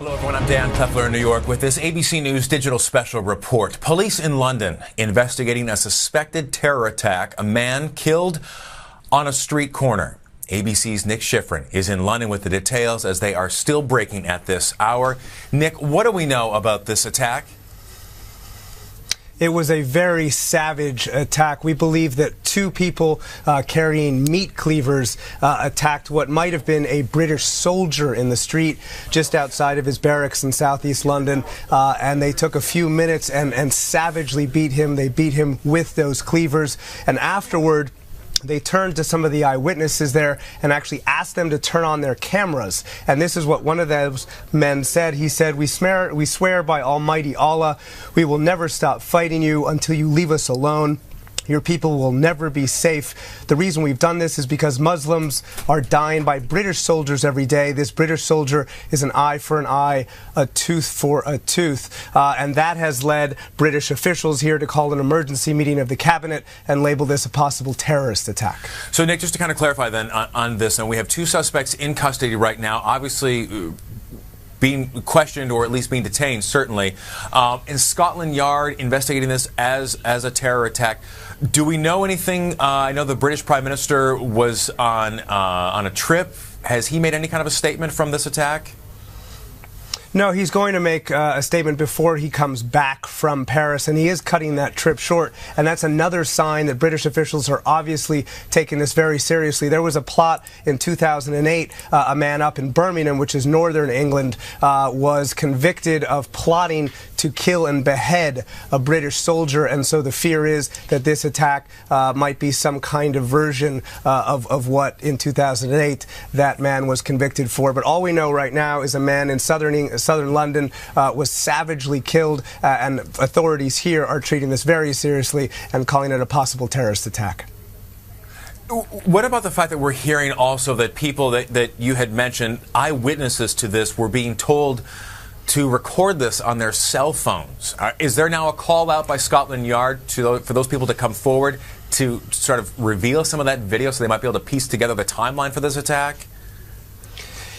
Hello everyone, I'm Dan Peffler in New York with this ABC News digital special report. Police in London investigating a suspected terror attack, a man killed on a street corner. ABC's Nick Schifrin is in London with the details as they are still breaking at this hour. Nick, what do we know about this attack? It was a very savage attack. We believe that two people carrying meat cleavers attacked what might have been a British soldier in the street just outside of his barracks in southeast London. And they took a few minutes and savagely beat him. They beat him with those cleavers. And afterward, they turned to some of the eyewitnesses there and actually asked them to turn on their cameras. And this is what one of those men said. He said, we swear by Almighty Allah, we will never stop fighting you until you leave us alone. Your people will never be safe. The reason we've done this is because Muslims are dying by British soldiers every day. This British soldier is an eye for an eye, a tooth for a tooth. And that has led British officials here to call an emergency meeting of the cabinet and label this a possible terrorist attack. So, Nick, just to kind of clarify then on this, and we have two suspects in custody right now, obviously being questioned or at least being detained, certainly. In Scotland Yard investigating this as a terror attack. Do we know anything? I know the British Prime Minister was on a trip. Has he made any kind of a statement from this attack? No, he's going to make a statement before he comes back from Paris, and he is cutting that trip short. And that's another sign that British officials are obviously taking this very seriously. There was a plot in 2008. A man up in Birmingham, which is northern England, was convicted of plotting to kill and behead a British soldier. And so the fear is that this attack might be some kind of version of what in 2008 that man was convicted for. But all we know right now is a man in southern London was savagely killed, and authorities here are treating this very seriously and calling it a possible terrorist attack. What about the fact that we're hearing also that people that you had mentioned, eyewitnesses to this, were being told to record this on their cell phones? Is there now a call out by Scotland Yard for those people to come forward to sort of reveal some of that video so they might be able to piece together the timeline for this attack?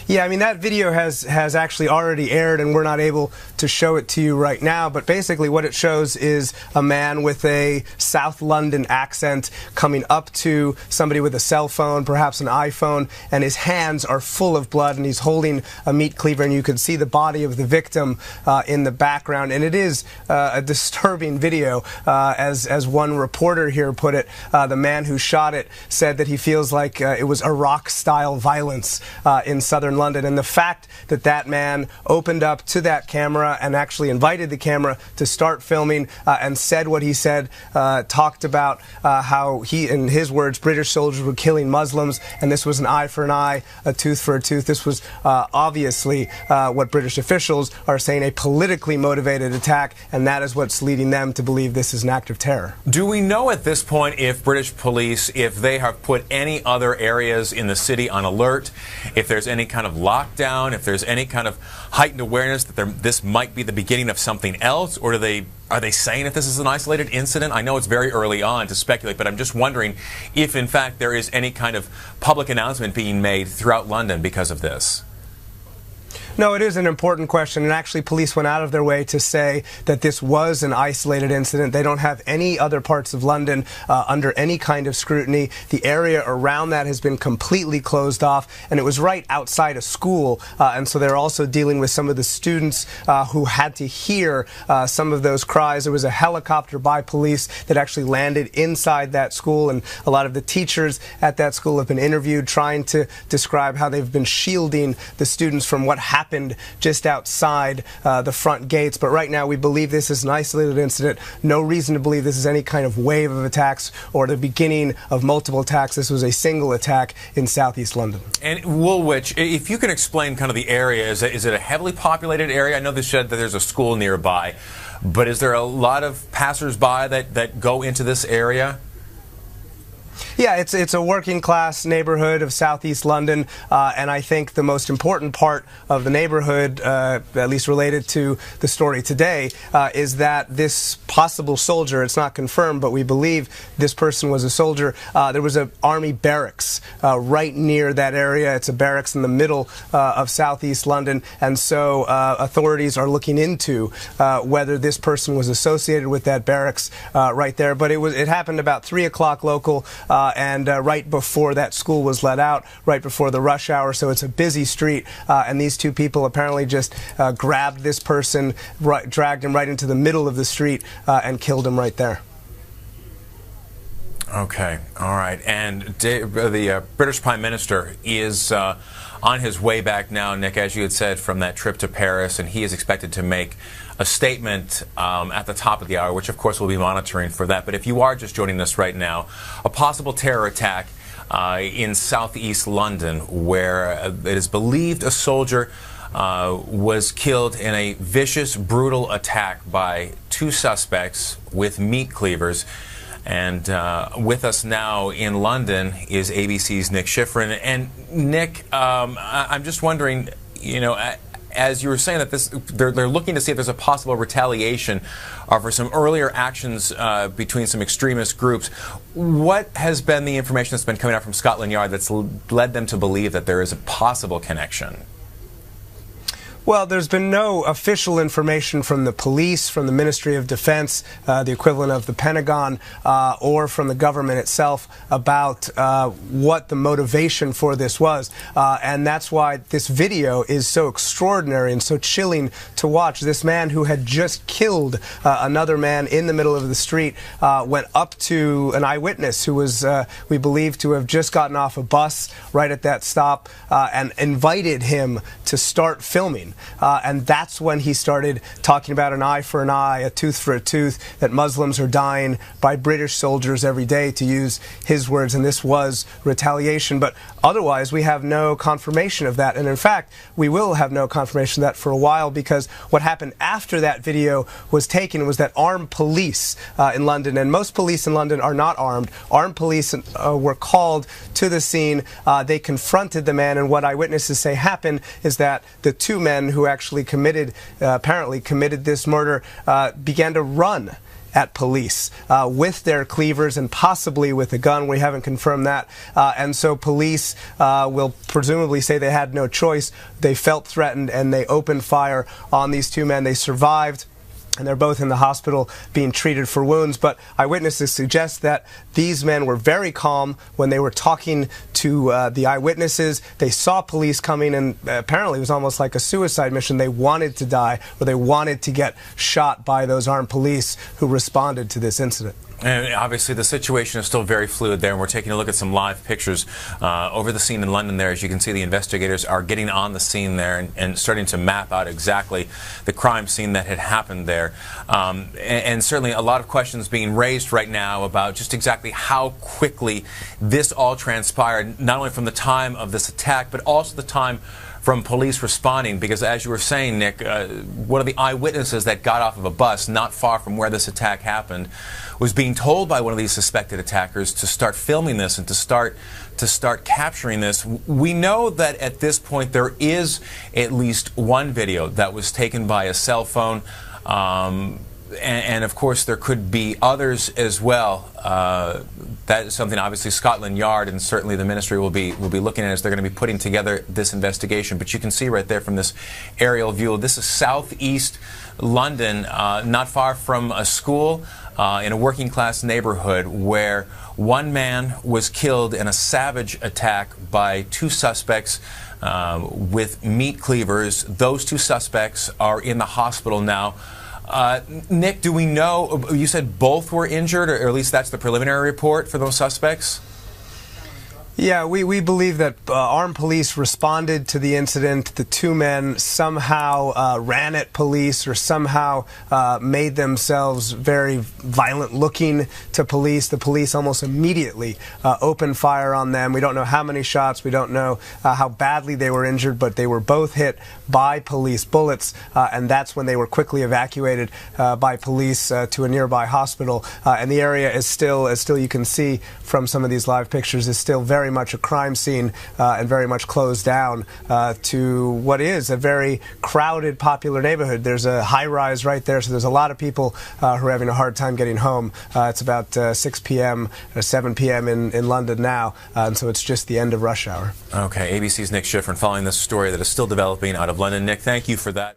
Yeah, I mean, that video has actually already aired, and we're not able to show it to you right now. But basically what it shows is a man with a South London accent coming up to somebody with a cell phone, perhaps an iPhone, and his hands are full of blood, and he's holding a meat cleaver, and you can see the body of the victim in the background. And it is a disturbing video. As one reporter here put it, the man who shot it said that he feels like it was Iraq-style violence in southern London. And the fact that that man opened up to that camera and actually invited the camera to start filming and said what he said, talked about how he, in his words, British soldiers were killing Muslims, and this was an eye for an eye, a tooth for a tooth. This was obviously what British officials are saying, a politically motivated attack, and that is what's leading them to believe this is an act of terror. Do we know at this point if British police, if they have put any other areas in the city on alert, if there's any kind of lockdown, if there's any kind of heightened awareness that this might be the beginning of something else, or are they saying if this is an isolated incident? I know it's very early on to speculate, but I'm just wondering if in fact there is any kind of public announcement being made throughout London because of this. No, it is an important question, and actually police went out of their way to say that this was an isolated incident. They don't have any other parts of London under any kind of scrutiny. The area around that has been completely closed off, and it was right outside a school, and so they're also dealing with some of the students who had to hear some of those cries. There was a helicopter by police that actually landed inside that school, and a lot of the teachers at that school have been interviewed trying to describe how they've been shielding the students from what happened just outside the front gates. But right now we believe this is an isolated incident. No reason to believe this is any kind of wave of attacks or the beginning of multiple attacks. This was a single attack in southeast London. And Woolwich, if you can explain kind of the area, is it a heavily populated area? I know they said that there's a school nearby, but is there a lot of passers-by that go into this area? Yeah, it's a working class neighborhood of southeast London, and I think the most important part of the neighborhood, at least related to the story today, is that this possible soldier, it's not confirmed, but we believe this person was a soldier. There was an army barracks right near that area. It's a barracks in the middle of southeast London, and so authorities are looking into whether this person was associated with that barracks right there. But it happened about 3 o'clock local. And right before that school was let out, right before the rush hour, so it's a busy street, and these two people apparently just grabbed this person, dragged him right into the middle of the street, and killed him right there. Okay, all right. And the British Prime Minister is on his way back now, Nick, as you had said, from that trip to Paris, and he is expected to make a statement at the top of the hour, which of course we'll be monitoring for that. But if you are just joining us right now, a possible terror attack in southeast London, where it is believed a soldier was killed in a vicious, brutal attack by two suspects with meat cleavers. And with us now in London is ABC's Nick Schifrin. And Nick, I'm just wondering, you know, as you were saying that they're looking to see if there's a possible retaliation for some earlier actions between some extremist groups. What has been the information that's been coming out from Scotland Yard that's led them to believe that there is a possible connection? Well, there's been no official information from the police, from the Ministry of Defense, the equivalent of the Pentagon, or from the government itself about what the motivation for this was. And that's why this video is so extraordinary and so chilling to watch. This man who had just killed another man in the middle of the street went up to an eyewitness who was, we believe, to have just gotten off a bus right at that stop and invited him to start filming. And that's when he started talking about an eye for an eye, a tooth for a tooth, that Muslims are dying by British soldiers every day, to use his words, and this was retaliation. But otherwise, we have no confirmation of that. And in fact, we will have no confirmation of that for a while, because what happened after that video was taken was that armed police in London, and most police in London are not armed police were called to the scene. They confronted the man, and what eyewitnesses say happened is that the two men who actually apparently committed this murder began to run at police with their cleavers and possibly with a gun. We haven't confirmed that. And so police will presumably say they had no choice. They felt threatened and they opened fire on these two men. They survived, and they're both in the hospital being treated for wounds. But eyewitnesses suggest that these men were very calm when they were talking to the eyewitnesses. They saw police coming, and apparently it was almost like a suicide mission. They wanted to die, or they wanted to get shot by those armed police who responded to this incident. And obviously the situation is still very fluid there, and we're taking a look at some live pictures over the scene in London there. As you can see, the investigators are getting on the scene there and starting to map out exactly the crime scene that had happened there. And certainly a lot of questions being raised right now about just exactly how quickly this all transpired, not only from the time of this attack, but also the time from police responding, because as you were saying, Nick, one of the eyewitnesses that got off of a bus not far from where this attack happened was being told by one of these suspected attackers to start filming this and to start capturing this. We know that at this point there is at least one video that was taken by a cell phone. And of course there could be others as well. That is something obviously Scotland Yard and certainly the ministry will be looking at as they're going to be putting together this investigation. But you can see right there from this aerial view, this is southeast London, not far from a school in a working class neighborhood, where one man was killed in a savage attack by two suspects with meat cleavers. Those two suspects are in the hospital now. Nick, do we know, you said both were injured, or at least that's the preliminary report for those suspects? Yeah, we believe that armed police responded to the incident. The two men somehow ran at police or somehow made themselves very violent looking to police. The police almost immediately opened fire on them. We don't know how many shots. We don't know how badly they were injured, but they were both hit by police bullets, and that's when they were quickly evacuated by police to a nearby hospital. And the area is still, as you can see from some of these live pictures, is still very much a crime scene and very much closed down to what is a very crowded, popular neighborhood. There's a high-rise right there, so there's a lot of people who are having a hard time getting home. It's about 6 p.m. or 7 p.m. in London now, and so it's just the end of rush hour. Okay, ABC's Nick Schifrin following this story that is still developing out of London. Nick, thank you for that.